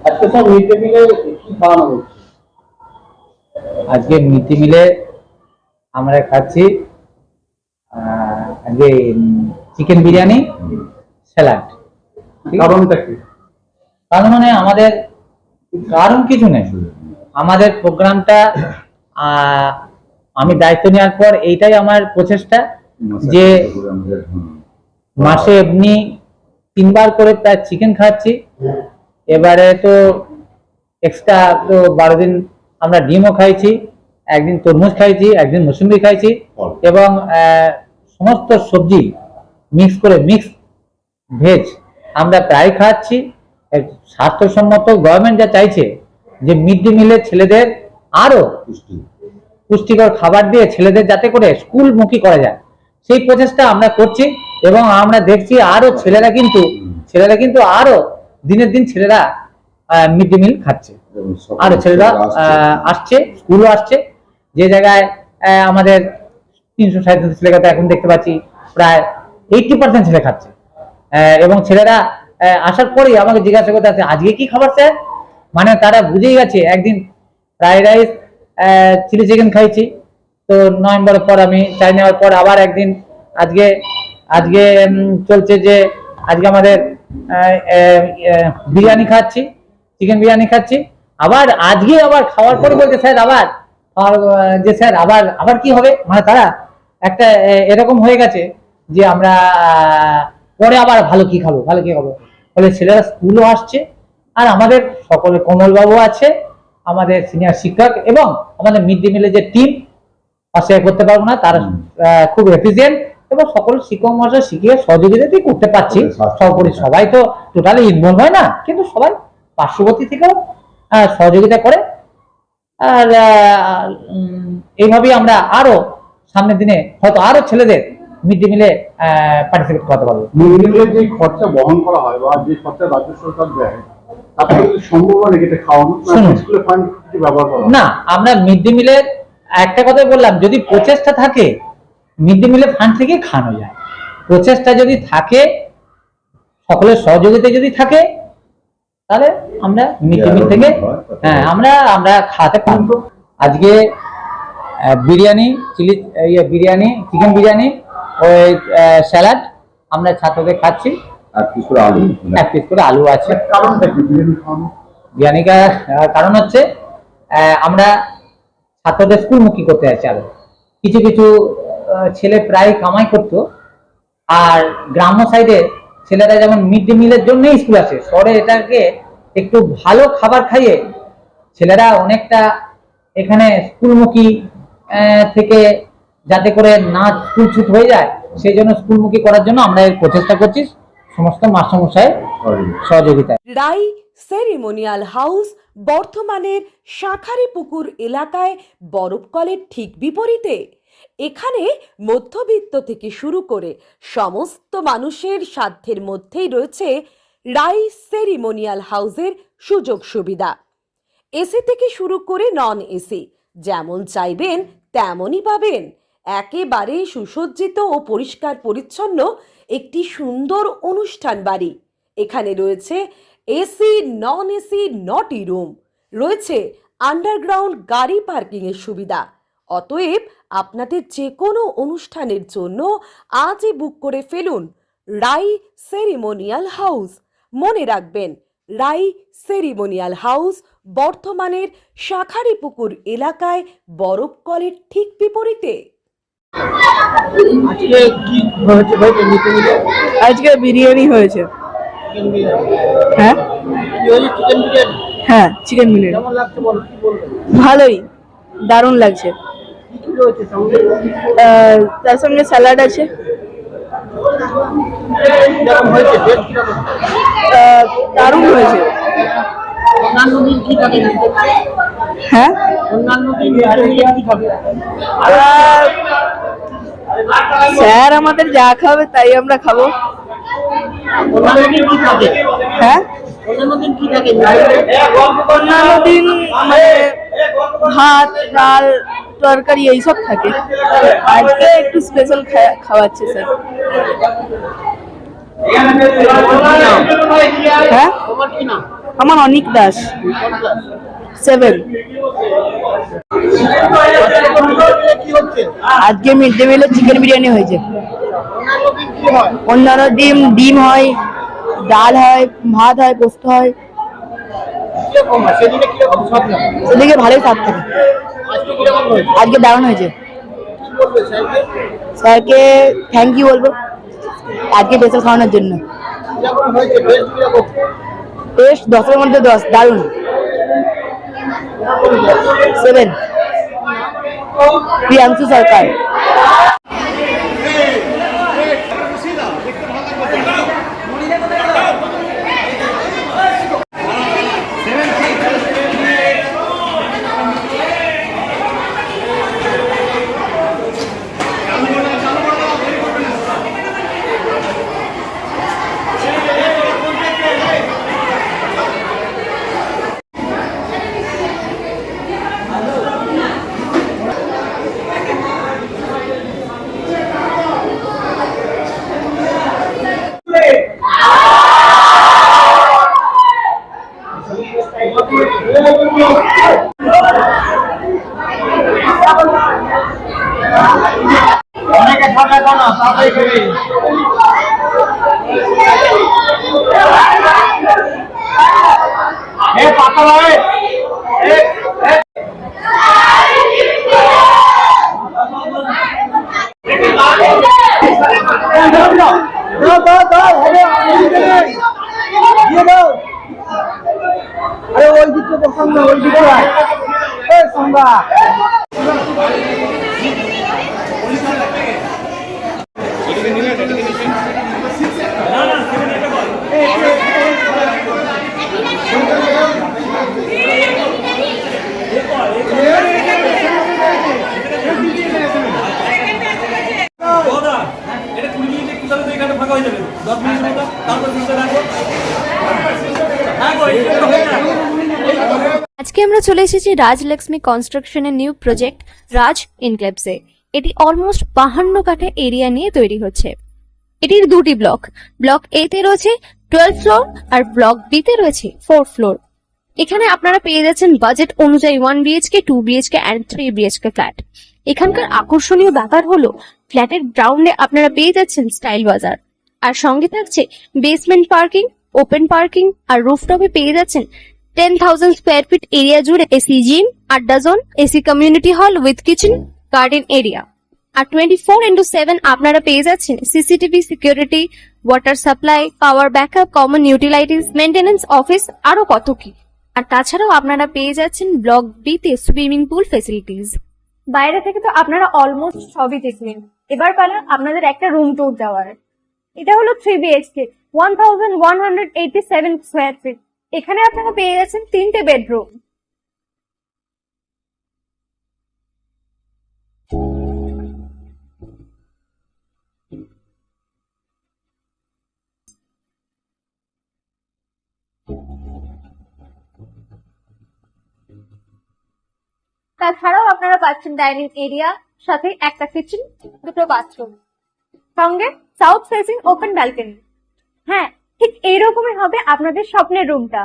আজকে সব mid day মিলে কি খাওয়ানো হচ্ছে? আজকে মিড ডে মিলে আমরা খাচ্ছি আজকে চিকেন বিরিয়ানি, স্যালাড। কারণটা কি? কারণ মানে আমাদের কারণ কিছু নেই, আমাদের প্রোগ্রামটা আমি দায়িত্ব নেওয়ার পর এইটাই আমার প্রচেষ্টা যে মাসে এমনি 3 বার করে প্রায় চিকেন খাচ্ছি। এবারে তো এক্সট্রা তো 12 দিন আমরা ডিমও খাইছি, একদিন তরমুজ খাইছি, একদিন মৌসুমী খাইছি, এবং সমস্ত সবজি মিক্স করে মিক্স ভেজ আমরা প্রায় খাচ্ছি। স্বাস্থ্যসম্মত গভর্নমেন্ট যা চাইছে যে মিড ডে মিলে ছেলেদের আরো পুষ্টিকর খাবার দিয়ে ছেলেদের যাতে করে স্কুলমুখী করা যায়, সেই প্রচেষ্টা আমরা করছি। এবং আমরা দেখছি আরো ছেলেরা কিন্তু আরো দিনের দিন ছেলেরা মিড ডে মিল খাচ্ছে, আরো ছেলেরা আসছে, স্কুলও আসছে। যে জায়গায় আমাদের 337 ছেলেকে এখন দেখতে পাচ্ছি প্রায় 80% ছেলে খাচ্ছে। এবং ছেলেরা আসার পরেই আমাকে জিজ্ঞাসা করতে আছে আজকে কি খাবার স্যার, মানে তারা বুঝেই গেছে। একদিন ফ্রাইড রাইস চিলি চিকেন খাইছি, তো নভেম্বরের পর আমি চাই নেওয়ার পর আবার একদিন আজকে চলছে যে আজকে আমাদের বিরিয়ানি খাচ্ছি, চিকেন বিরিয়ানি খাচ্ছি। আবার আজকে আবার খাওয়ার পরে বলছে স্যার আবার যে স্যার আবার কি হবে, মানে তারা একটা এরকম হয়ে গেছে যে আমরা পরে আবার ভালো কি খাবো ফলে ছেলেরা স্কুলও আসছে। আর আমাদের সকলে কমলবাবু আছে, আমাদের সিনিয়র শিক্ষক, এবং আমাদের মিড ডে মিলের যে টিম অস্বীকার করতে পারবো না, তারা খুব এফিসিয়েন্ট এবং সকল শিক্ষক মহাশয় শিখিয়ে সহযোগিতাতেই করতে পারছি। সর্বোপরি সবাই তো টোটালি ইনভলভ হয় না, কিন্তু সবাই পার্শ্ববর্তী থেকেও সহযোগিতা করে। আর এইভাবেই আমরা আরো সামনের দিনে হয়তো আরো ছেলেদের মিড ডে মিলে পার্টিসিপেট করতে পারবো। মিড ডে মিলে যে খরচা বহন করা হয় বা যে খরচা রাজ্য সরকার দেয়, তারপরে সম্ভব হয় নাকি এটা খাওয়ানো? স্কুলে ফান্ড কিছু ব্যবহার করা না, আমরা মিড ডে মিলের একটা কথাই বললাম, যদি প্রচেষ্টা থাকে মিড ডে মিলের ফান্ড থেকে খাওয়ানো যায়। প্রচেষ্টা যদি থাকে, সকলের সহযোগিতা যদি থাকে, তাহলে আমরা মিড ডে মিল থেকে আমরা খাওয়াতে পারবো। আজকে বিরিয়ানি, চিকেন বিরিয়ানি, ওই স্যালাড আমরা ছাত্রদের খাচ্ছি, আর পিস করে আলু আছে। কারণটা কি বিরিয়ানি খাওয়ানো? বিরিয়ানি কারণ হচ্ছে আমরা ছাত্রদের স্কুলমুখী করতে চাইছি। আরো কিছু ছেলে প্রায় কামাই করতো, আর গ্রাম্য সাইডে ছেলেরা যেমন মিড ডে মিলের জন্যই স্কুল আসে, শহরে এটাকে একটু ভালো খাবার খাইয়ে ছেলেরা অনেকটা এখানে স্কুলমুখী থেকে যাতে করে না স্কুল ছুট হয়ে যায়, সেই জন্য স্কুলমুখী করার জন্য আমরা এই প্রচেষ্টা করছি সমস্ত মাস্টারমশাইয়ের সহযোগিতায়। রাই সেরিমোনিয়াল হাউস বর্ধমানের শাঁখারীপুকুর এলাকায় বরফকলের ঠিক বিপরীতে। এখানে মধ্যবিত্ত থেকে শুরু করে সমস্ত মানুষের সাধ্যের মধ্যেই রয়েছে রাই সেরিমোনিয়াল হাউসের সুযোগ সুবিধা। এসি থেকে শুরু করে নন এসি যেমন চাইবেন তেমনই পাবেন। একেবারে সুসজ্জিত ও পরিষ্কার পরিচ্ছন্ন একটি সুন্দর অনুষ্ঠান বাড়ি। এখানে রয়েছে এসি, নন এসি, নটি রুম, রয়েছে আন্ডারগ্রাউন্ড গাড়ি পার্কিং এর সুবিধা। অতএব আপনাদের যে কোনো অনুষ্ঠানের জন্য আজই বুক করে ফেলুন রাই সেরিমোনিয়াল হাউস। মনে রাখবেন, রাই সেরিমোনিয়াল হাউস বর্ধমানের শাঁখারীপুকুর এলাকায় বরফকলের ঠিক বিপরীতে। আজকে কি হয়েছে ভাই মিড ডে মিলে? আজকে বিরিয়ানি হয়েছে। হ্যাঁ কি হয়েছে? চিকেন বিরিয়ানি? হ্যাঁ, চিকেন বিরিয়ানি। কেমন লাগছে বলো, কি বলবে? ভালোই, দারুণ লাগছে। কি কি রয়েছে সঙ্গে? তার সঙ্গে স্যালাড আছে। কেমন হয়েছে? টেস্ট কেমন? দারুণ হয়েছে। অন্যান্য দিন কি থাকে? হ্যাঁ, অন্যান্য দিন কি থাকে? স্যার আমাদের যা খাবে তাই আমরা খাবো। অন্যান্য দিন কি থাকে? হ্যাঁ, অন্যান্য দিন কি থাকে? অন্যান্য দিন মানে ভাত, ডাল, তরকারি এইসব থাকে। আজকে একটু স্পেশাল খাওয়াচ্ছে স্যার। হ্যাঁ আমার অনিক দাস 7। আজকে মিড ডে মিলে চিকেন বিরিয়ানি হয়েছে। অন্যান্য ডিম হয়, ডাল হয়, ভাত হয়, পোস্ত হয়। সেদিকে ভালোই স্বাদ থাকে। আজকে দারুণ হয়েছে। স্যারকে থ্যাংক ইউ বলবো আজকে স্পেশাল খাওয়ানোর জন্য। টেস্ট 10-এর মধ্যে 10, দারুণ। 7। প্রিয়াংশু সরকার। আজকে আমরা চলে এসেছি রাজলক্ষ্মী কনস্ট্রাকশনের নিউ প্রজেক্ট রাজ ইনক্লেভসে। এটি অলমোস্ট 52 কাঠা এরিয়া নিয়ে তৈরি হচ্ছে। এটির দুটি ব্লক, ব্লক এ তে রয়েছে 12 ফ্লোর আর ব্লক বি তে রয়েছে 4 ফ্লোর। এখানে আপনারা পেয়ে যাচ্ছেন বাজেট অনুযায়ী 1 BHK, 2 BHK এন্ড 3 BHK ফ্ল্যাট। এখানকার আকর্ষণীয় ব্যাপার হলো ফ্ল্যাটের গ্রাউন্ডে আপনারা পেয়ে যাচ্ছেন স্টাইল বাজার, আর সঙ্গে থাকছে বেসমেন্ট পার্কিং, ওপেন পার্কিং, আর রুফটপে পেয়ে যাচ্ছেন 10,000 স্কোয়ার ফিট এরিয়া জুড়ে এসি জিম, আড্ডা zone, AC community hall with kitchen, garden area. আর 24/7 আপনারা পেয়ে যাচ্ছেন CCTV security, water supply, power backup, common utilities, maintenance office, আরো কত কি। আর তাছাড়াও আপনারা পেয়ে যাচ্ছেন ব্লক বি তে সুইমিং পুল ফেসিলিটিস। বাইরে থেকে তো আপনারা অলমোস্ট সবই দেখলেন, এবার পালা আপনাদের একটা রুম ট্যুর দেওয়ার। এটা হলো 3 BHK, 1187 স্কোয়ার ফিট। এখানে আপনারা পেয়ে যাচ্ছেন 3টে বেডরুম। তাছাড়াও আপনারা পাচ্ছেন ডাইনিং এরিয়া, সাথে একটা কিচেন, 2টো বাথরুম, সঙ্গে সাউথ ফেসিং ওপেন ব্যালকনি। হ্যাঁ, ঠিক এইরকমই হবে আপনাদের স্বপ্নের রুমটা।